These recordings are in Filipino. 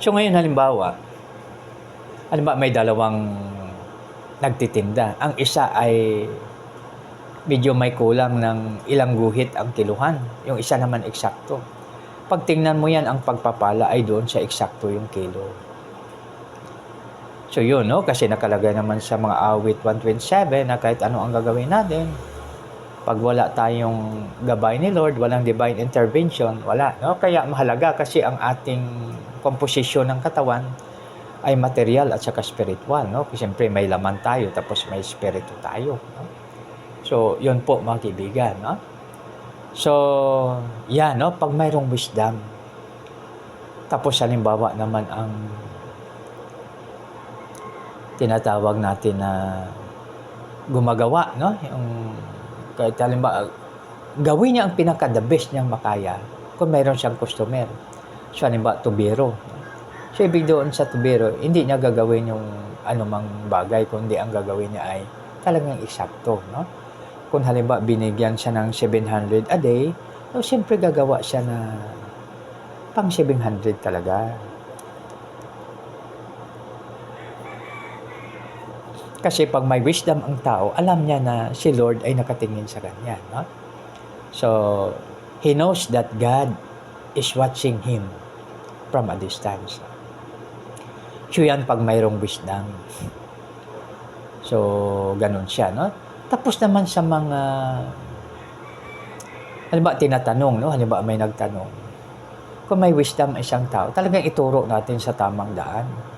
So ngayon halimbawa may dalawang nagtitinda. Ang isa ay medyo may kulang ng ilang guhit ang kiluhan. Yung isa naman eksakto. Pag tingnan mo yan, ang pagpapala ay doon sa eksakto yung kilo. So yun, no? Kasi nakalagay naman sa mga awit 127 na kahit ano ang gagawin natin, pag wala tayong gabay ni Lord, walang divine intervention, wala. No? Kaya mahalaga kasi ang ating komposisyon ng katawan ay material at saka spiritual. No? Kasi siyempre may laman tayo tapos may spirito tayo. No? So yun po mga kaibigan. No? So yan, no? Pag mayroong wisdom, tapos halimbawa naman ang tinatawag natin na gumagawa, no? Yung kahit halimbawa, gawin niya ang pinaka-the best niyang makaya kung mayroon siyang customer. So, halimbawa, tubero. So, ibig doon sa tubero, hindi niya gagawin yung anumang bagay, kundi ang gagawin niya ay talagang eksakto, no? Kung halimbawa, binigyan siya ng 700 a day, so, siyempre gagawa siya na pang 700 talaga. Kasi pag may wisdom ang tao, alam niya na si Lord ay nakatingin sa kanya. No? So, he knows that God is watching him from a distance. So, yan pag mayroong wisdom. So, ganun siya. No? Tapos naman sa mga, halimbawa tinatanong, no? Halimbawa may nagtanong, kung may wisdom isang tao, talagang ituro natin sa tamang daan.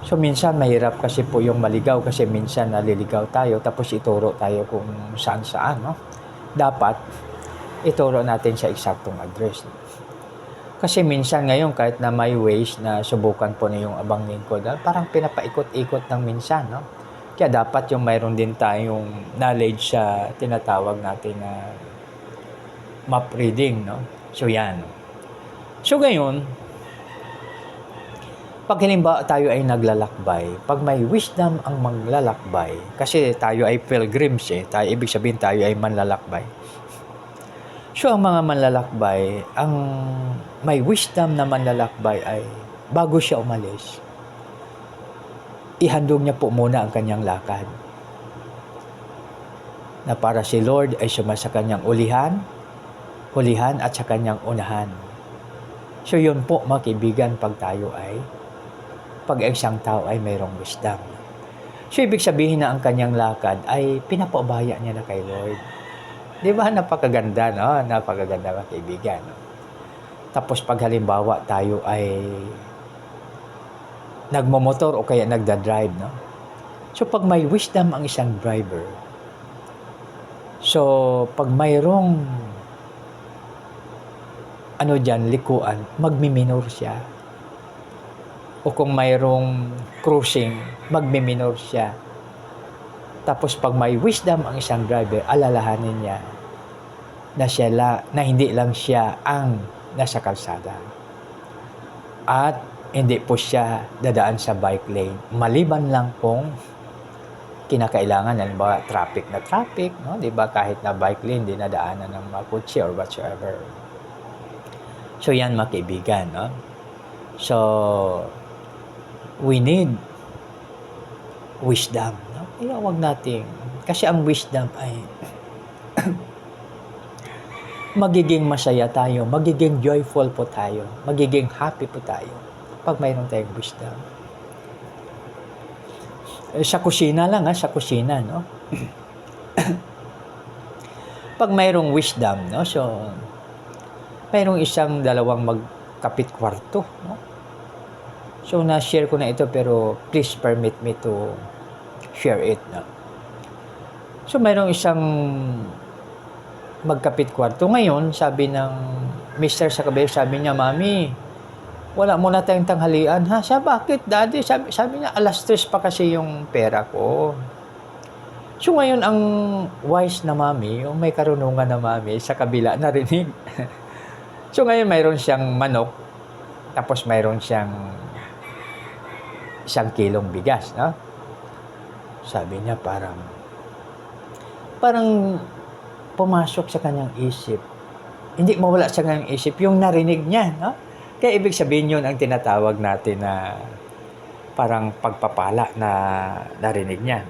So, minsan mahirap kasi po yung maligaw kasi minsan naliligaw tayo tapos ituro tayo kung saan-saan. No? Dapat ituro natin sa eksaktong address. Kasi minsan ngayon kahit na may ways na subukan po na yung abang lingkod, parang pinapaikot-ikot ng minsan. No? Kaya dapat yung mayroon din tayong knowledge sa tinatawag natin na map reading. No? So, yan. So, ngayon, pag halimbawa tayo ay naglalakbay, pag may wisdom ang maglalakbay, kasi tayo ay pilgrims tayo, ibig sabihin tayo ay manlalakbay. So ang mga manlalakbay, ang may wisdom na manlalakbay ay bago siya umalis, ihandog niya po muna ang kanyang lakad. Na para si Lord ay sumasa kanyang hulihan at sa kanyang unahan. So yun po mga kaibigan pag tayo ay pag isang tao ay mayroong wisdom. So, ibig sabihin na ang kanyang lakad ay pinapaubaya niya na kay Lord. Di ba? Napakaganda, no? Napakaganda mga kaibigan. No? Tapos, pag halimbawa tayo ay nagmomotor o kaya nagdadrive, no? So, pag may wisdom ang isang driver, so, pag mayroong likuan, magmiminor siya. O kung mayroong cruising, magmi-minor siya. Tapos pag may wisdom ang isang driver, alalahanin niya na hindi lang siya ang nasa kalsada. At hindi po siya dadaan sa bike lane. Maliban lang kung kinakailangan, halimbawa traffic na traffic, no? Diba? Kahit na bike lane, di nadaanan ng mga kotse or whatsoever. So yan mga kaibigan, no? So, we need wisdom. No? Huwag natin. Kasi ang wisdom ay magiging masaya tayo, magiging joyful po tayo, magiging happy po tayo pag mayroon tayong wisdom. Sa kusina lang, sa kusina, no? Pag mayroong wisdom, no? So, mayroong dalawang magkapit kwarto, no? So, na-share ko na ito pero please permit me to share it. No? So, mayroong isang magkapit kwarto. Ngayon, sabi ng mister sa kabila, sabi niya, Mami, wala muna tayong tanghalian. Ha? Sabi, bakit, Daddy? Sabi niya, 3:00 pa kasi yung pera ko. So, ngayon, ang wise na mami, yung may karunungan na mami, sa kabila, narinig. So, ngayon, mayroon siyang manok, tapos mayroon siyang 1 kilong bigas, no? Sabi niya parang pumasok sa kanyang isip. Hindi mawala sa kanyang isip yung narinig niya, no? Kaya ibig sabihin yun ang tinatawag natin na parang pagpapala na narinig niya.